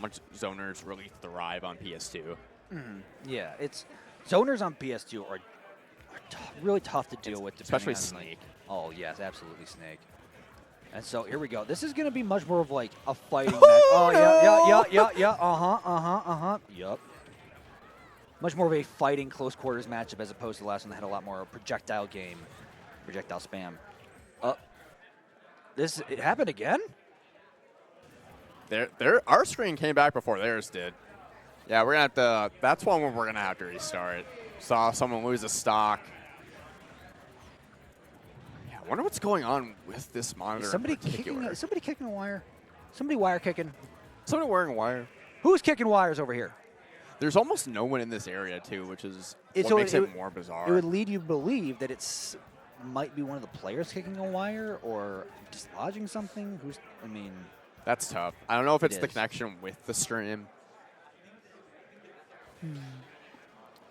much zoners really thrive on PS2. Yeah, it's zoners on PS2 are really tough to deal with, Especially depending on, Snake. Oh yes, absolutely Snake. And so here we go. This is going to be much more of like a fighting match. Oh yeah. Yup. Much more of a fighting close quarters matchup as opposed to the last one that had a lot more projectile game, projectile spam. It happened again? Our screen came back before theirs did. Yeah, we're gonna have to. That's one where we're gonna have to restart. Saw someone lose a stock. Yeah, I wonder what's going on with this monitor. Is somebody in particular. kicking a wire? Somebody wire kicking? Somebody wearing a wire. Who's kicking wires over here? There's almost no one in this area too, which is what So makes it more bizarre. It would lead you to believe that it's might be one of the players kicking a wire or dislodging something. That's tough. I don't know if it's the is. connection with the stream.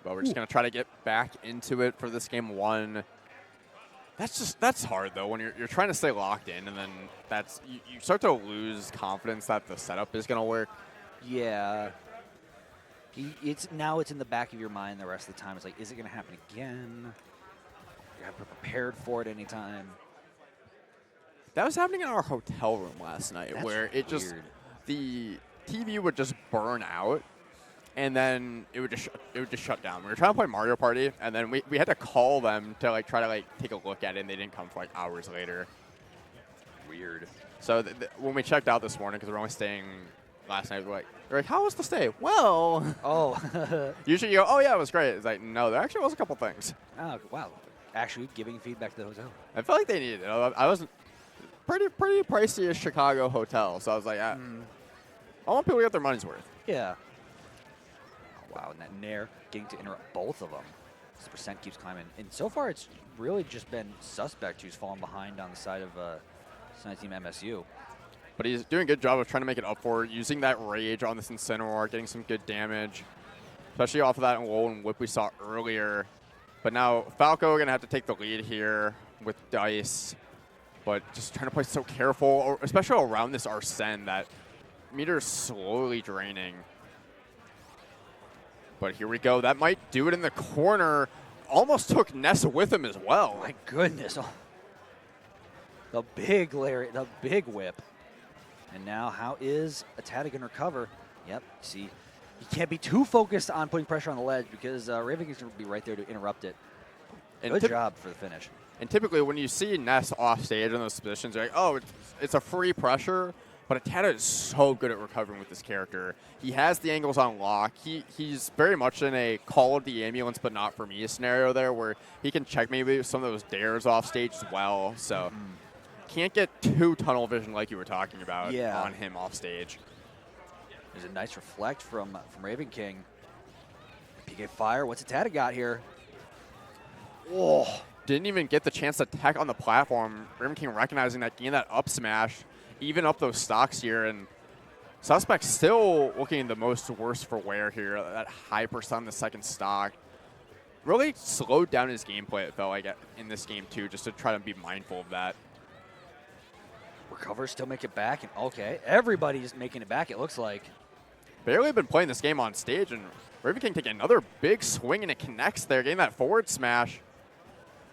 But we're just going to try to get back into it for this game one. That's hard, though, when you're trying to stay locked in, and then you start to lose confidence that the setup is going to work. Yeah. It's in the back of your mind the rest of the time. It's like, is it going to happen again? You have to be prepared for it anytime. That was happening in our hotel room last night, That's where the TV would just burn out, and then it would just shut down. We were trying to play Mario Party, and then we had to call them to try to take a look at it, and they didn't come for hours later. Weird. So when we checked out this morning, because we're only staying last night, they're like, how was the stay? Well, usually you go, oh yeah, it was great. It's like, no, there actually was a couple things. Oh wow, actually giving feedback to the hotel. I felt like they needed it. I wasn't pretty pricey as Chicago hotel, so I was like, I want people to get their money's worth. Yeah. Oh, wow, and that Nair getting to interrupt both of them. This percent keeps climbing, and so far it's really just been Suspect who's fallen behind on the side of Team MSU. But he's doing a good job of trying to make it up for it, using that rage on this Incineroar, getting some good damage, especially off of that Alolan Whip we saw earlier. But now Falco going to have to take the lead here with Dice, but just trying to play so careful, especially around this Arsene, that meter is slowly draining. But here we go. That might do it in the corner. Almost took Ness with him as well. My goodness. Oh. The big whip. And now how is ATATA going to recover? Yep, see, you can't be too focused on putting pressure on the ledge because Ravenking is going to be right there to interrupt it. And good job for the finish. And typically when you see Ness off stage in those positions, you're like, oh, it's a free pressure. But ATATA is so good at recovering with this character. He has the angles on lock. He's very much in a call of the ambulance, but not for me scenario there, where he can check maybe some of those dares off stage as well. So can't get too tunnel vision like you were talking about on him off stage. There's a nice reflect from Ravenking. PK Fire, what's ATATA got here? Oh, didn't even get the chance to tech on the platform. Ravenking recognizing that, getting that up smash, even up those stocks here, and Suspect still looking the most worst for wear here. That high percent on the second stock. Really slowed down his gameplay, it felt like, in this game too, just to try to be mindful of that. Recover, still make it back, and okay, everybody's making it back, it looks like. Barely been playing this game on stage, and Ravenking taking another big swing, and it connects there, getting that forward smash,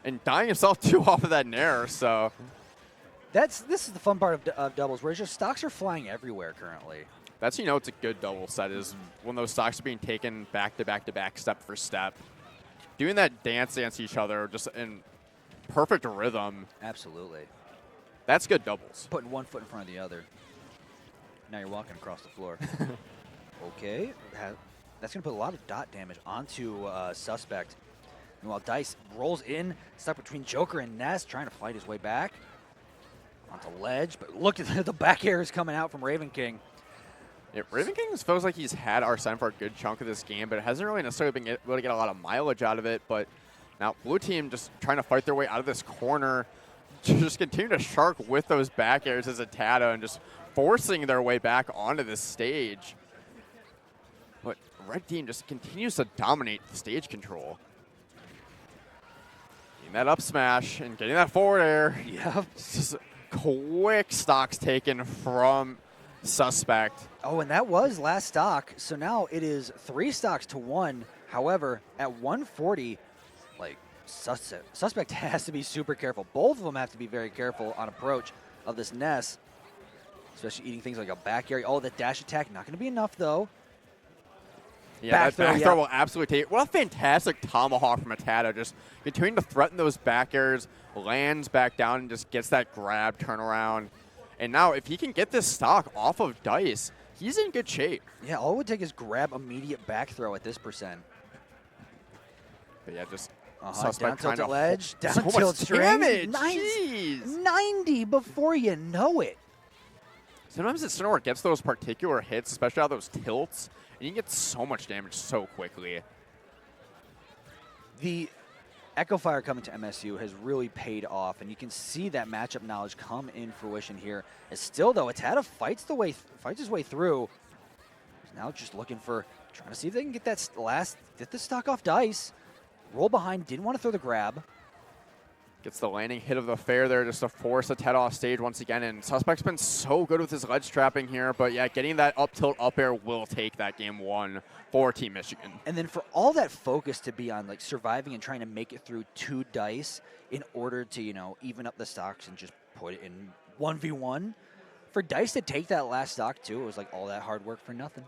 and dying himself too off of that Nair, so. This is the fun part of doubles, where just stocks are flying everywhere currently. That's, it's a good double set, is when those stocks are being taken back to back to back, step for step. Doing that dance each other, just in perfect rhythm. Absolutely. That's good doubles. Putting one foot in front of the other. Now you're walking across the floor. Okay. That's going to put a lot of dot damage onto Suspect. Meanwhile, Dice rolls in, stuck between Joker and Ness, trying to fight his way back. Onto ledge, but look at the back air is coming out from Ravenking. Yeah, Ravenking feels like he's had Arsene for a good chunk of this game, but it hasn't really necessarily been able to get a lot of mileage out of it. But now Blue Team just trying to fight their way out of this corner, just continue to shark with those back airs as ATATA and just forcing their way back onto this stage. But Red Team just continues to dominate the stage control. Getting that up smash and getting that forward air. Yep. Just quick stocks taken from Suspect. Oh, and that was last stock. So now it is 3 stocks to 1. However, at 140, like, Suspect has to be super careful. Both of them have to be very careful on approach of this Ness, especially eating things like a back area. Oh, the dash attack, not going to be enough, though. Yeah, that back throw will absolutely take. What a fantastic tomahawk from ATATA. Just continuing to threaten those back airs, lands back down, and just gets that grab, turnaround. And now, if he can get this stock off of Dice, he's in good shape. Yeah, all it would take is grab immediate back throw at this percent. But yeah, just down Suspect tilt trying to ledge, down so tilt much string. damage. 90 before you know it. Sometimes it's where it gets those particular hits, especially out of those tilts, and you get so much damage so quickly. The Echo Fire coming to MSU has really paid off, and you can see that matchup knowledge come in fruition here. As still, though, ATATA fights his way through. He's now just looking for, trying to see if they can get that get the stock off Dice. Roll behind, didn't want to throw the grab. Gets the landing hit of the fair there just to force ATATA off stage once again. And Suspect's been so good with his ledge trapping here. But yeah, getting that up tilt up air will take that game 1 for Team Michigan. And then for all that focus to be on like surviving and trying to make it through 2 dice in order to, you know, even up the stocks and just put it in 1v1. For Dice to take that last stock too, it was like all that hard work for nothing.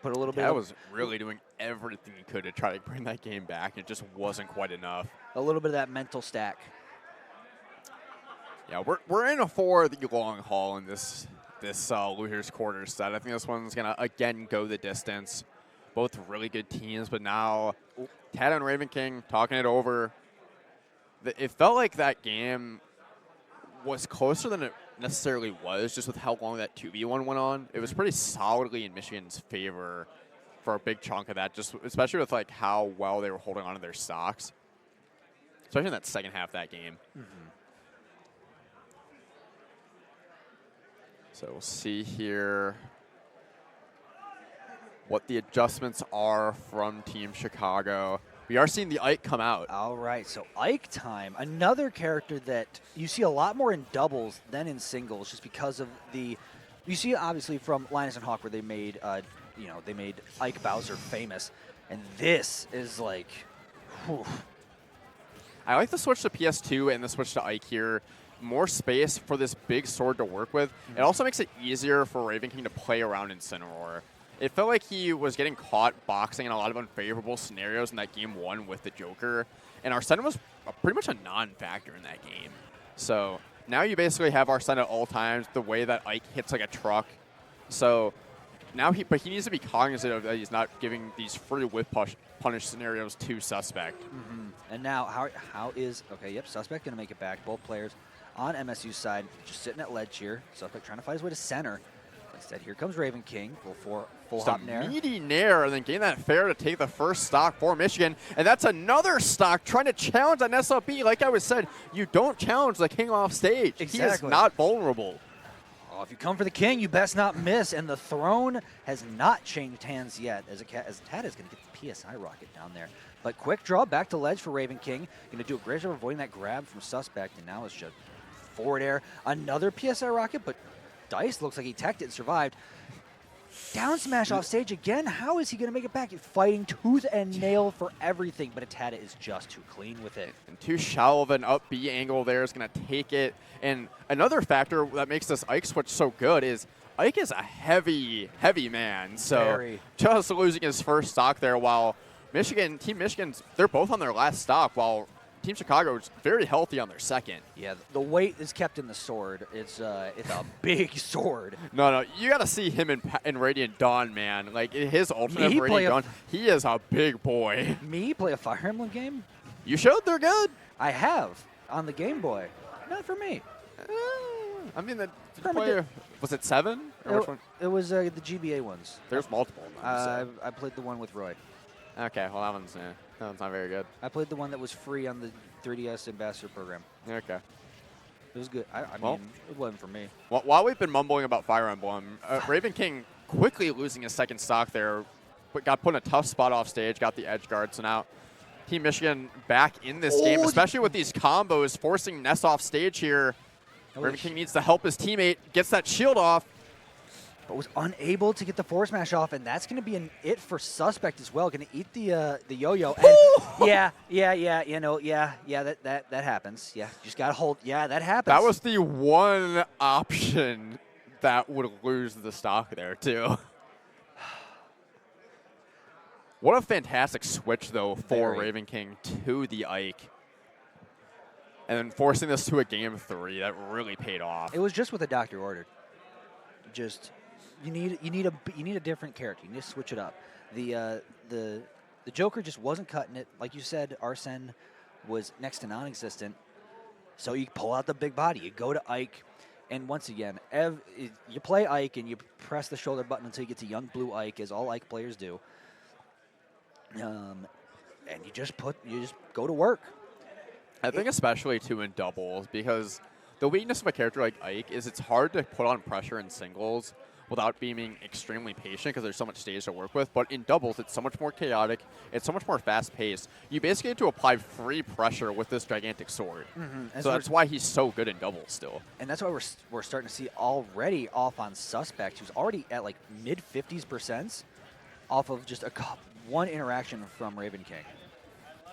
Put a little bit. I was really doing everything he could to try to bring that game back. It just wasn't quite enough. A little bit of that mental stack. Yeah, we're in for the long haul in this losers quarters set. I think this one's gonna again go the distance. Both really good teams, but now ATATA and Ravenking talking it over. It felt like that game was closer than it necessarily was, just with how long that 2v1 went on. It was pretty solidly in Michigan's favor for a big chunk of that, just especially with like how well they were holding on to their stocks, especially in that second half of that game. So we'll see here what the adjustments are from Team Chicago. We are seeing the Ike come out. All right, so Ike time, another character that you see a lot more in doubles than in singles, just because of the. You see, obviously, from Linus and Hawk, where they made, they made Ike Bowser famous, and this is like, whew. I like the switch to PS2 and the switch to Ike here. More space for this big sword to work with. It also makes it easier for Ravenking to play around in Cineroar. It felt like he was getting caught boxing in a lot of unfavorable scenarios in that game 1 with the Joker, and Arsena was pretty much a non-factor in that game. So now you basically have Arsena at all times, the way that Ike hits like a truck. So now he needs to be cognizant of that he's not giving these free whip punish scenarios to Suspect. And now how is, okay, yep, Suspect going to make it back. Both players on MSU's side just sitting at ledge here. Suspect trying to find his way to center. Instead, here comes Ravenking, full hop nair. Meaty nair, and then getting that fair to take the first stock for Michigan. And that's another stock trying to challenge an SLP. Like I was said, you don't challenge the king off stage. Exactly. He is not vulnerable. Oh, if you come for the king, you best not miss. And the throne has not changed hands yet, as ATATA is going to get the PSI rocket down there. But quick draw back to ledge for Ravenking. Going to do a great job avoiding that grab from Suspect, and now it's just forward air. Another PSI rocket, but Dice looks like he teched it and survived. Down smash off stage again. How is he going to make it back? He's fighting tooth and nail for everything, but ATATA is just too clean with it. And too shallow of an up B angle there is going to take it. And another factor that makes this Ike switch so good is Ike is a heavy, heavy man. So just losing his first stock there, while Team Michigan's, they're both on their last stock, while Team Chicago is very healthy on their second. Yeah, the weight is kept in the sword. It's a big sword. No, you got to see him in Radiant Dawn, man. Like, his ultimate Radiant Dawn, he is a big boy. Me play a Fire Emblem game? You showed they're good. I have, on the Game Boy. Not for me. I mean, was it 7? Or which one? It was the GBA ones. There's multiple of them. I played the one with Roy. Okay, well, that one's not very good. I played the one that was free on the 3DS Ambassador program. Okay. It was good. I mean, it wasn't for me. Well, while we've been mumbling about Fire Emblem, Ravenking quickly losing his second stock there, but got put in a tough spot off stage, got the edge guard. So now Team Michigan back in this game, especially with these combos, forcing Ness off stage here. Ravenking needs to help his teammate, gets that shield off. But was unable to get the forward smash off, and that's going to be an it for Suspect as well. Going to eat the yo-yo. And that happens. Yeah, you just got to hold. Yeah, that happens. That was the one option that would lose the stock there, too. What a fantastic switch, though, for Ravenking to the Ike. And then forcing this to a game 3, that really paid off. It was just what the doctor ordered. Just you need a different character. You need to switch it up. The Joker just wasn't cutting it. Like you said, Arsene was next to non-existent. So you pull out the big body. You go to Ike. And once again, you play Ike and you press the shoulder button until you get to young blue Ike, as all Ike players do. And you just go to work. I think especially too in doubles, because the weakness of a character like Ike is it's hard to put on pressure in singles without being extremely patient because there's so much stage to work with. But in doubles, it's so much more chaotic. It's so much more fast-paced. You basically have to apply free pressure with this gigantic sword. So that's why he's so good in doubles still. And that's why we're starting to see already off on Suspect, who's already at like mid-50s% off of just one interaction from Ravenking.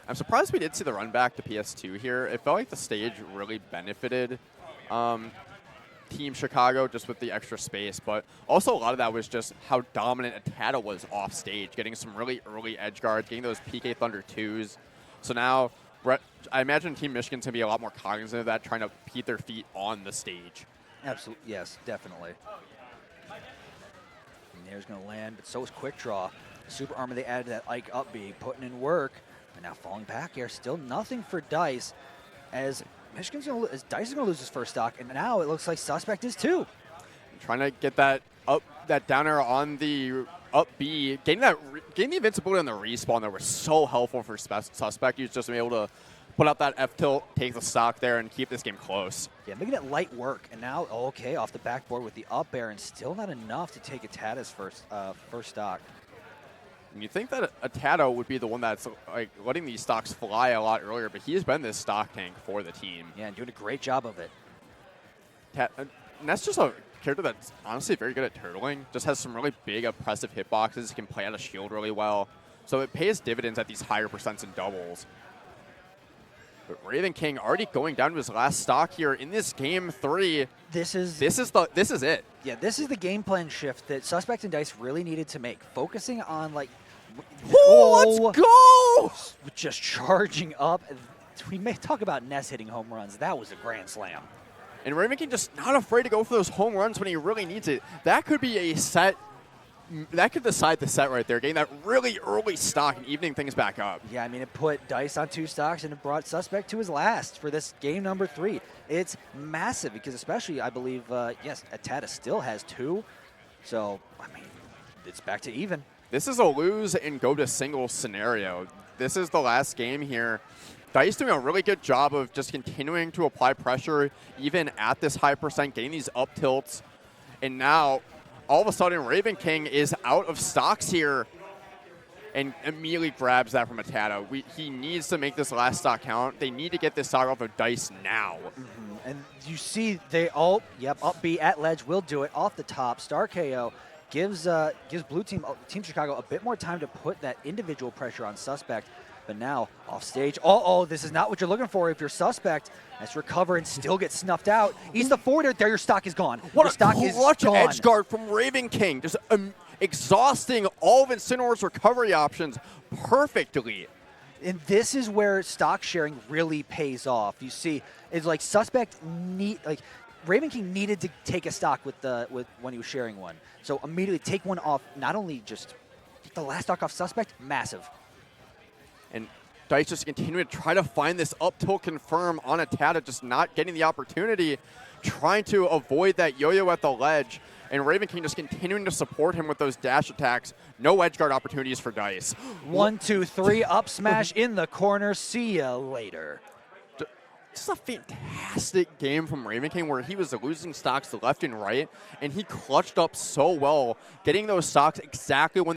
I'm surprised we did see the run back to PS2 here. It felt like the stage really benefited Team Chicago just with the extra space, but also a lot of that was just how dominant ATATA was off stage, getting some really early edge guards, getting those PK Thunder 2s. So now I imagine Team Michigan's going to be a lot more cognizant of that, trying to keep their feet on the stage. Absolutely, yes, definitely. And there's going to land, but so is Quick Draw. Super Armor, they added that Ike up B, putting in work. And now falling back here, still nothing for Dice, as Dice is going to lose his first stock, and now it looks like Suspect is too. Trying to get that down air on the up B, getting the invincibility on the respawn there was so helpful for Suspect. He was just able to put out that F tilt, take the stock there, and keep this game close. Yeah, making it light work, and now okay off the backboard with the up air, and still not enough to take ATATA's first stock. And you'd think that ATATA would be the one that's like letting these stocks fly a lot earlier, but he has been this stock tank for the team. Yeah, and doing a great job of it. And that's just a character that's honestly very good at turtling. Just has some really big, oppressive hitboxes. He can play out a shield really well. So it pays dividends at these higher percents in doubles. But Ravenking already going down to his last stock here in this game 3. This is it. Yeah, this is the game plan shift that Suspect and Dice really needed to make. Focusing on like let's go! Just charging up. We may talk about Ness hitting home runs. That was a grand slam. And Ravenking just not afraid to go for those home runs when he really needs it. That could be a set. That could decide the set right there, getting that really early stock and evening things back up. Yeah, I mean, it put Dice on 2 stocks and it brought Suspect to his last for this game number 3. It's massive because especially, I believe, yes, ATATA still has 2. So, I mean, it's back to even. This is a lose and go to singles scenario. This is the last game here. Dice doing a really good job of just continuing to apply pressure even at this high percent, getting these up tilts. And now, all of a sudden, Ravenking is out of stocks here and immediately grabs that from ATATA. He needs to make this last stock count. They need to get this stock off of Dice now. And you see they all, up B at ledge will do it off the top. Star KO gives Blue Team Chicago a bit more time to put that individual pressure on Suspect. But now off stage, this is not what you're looking for if you're Suspect. Let's recover and still get snuffed out. He's the forwarder. There, your stock is gone. What a clutch edge guard from Ravenking. Just exhausting all of Incineroar's recovery options perfectly. And this is where stock sharing really pays off. You see, it's like Ravenking needed to take a stock with when he was sharing one. So immediately take one off. Not only just the last stock off Suspect, massive. And Dice just continuing to try to find this up tilt confirm on ATATA, just not getting the opportunity, trying to avoid that yo-yo at the ledge. And Ravenking just continuing to support him with those dash attacks. No edge guard opportunities for Dice. 1, 2, 3, up smash in the corner. See ya later. This is a fantastic game from Ravenking where he was losing stocks left and right, and he clutched up so well, getting those stocks exactly when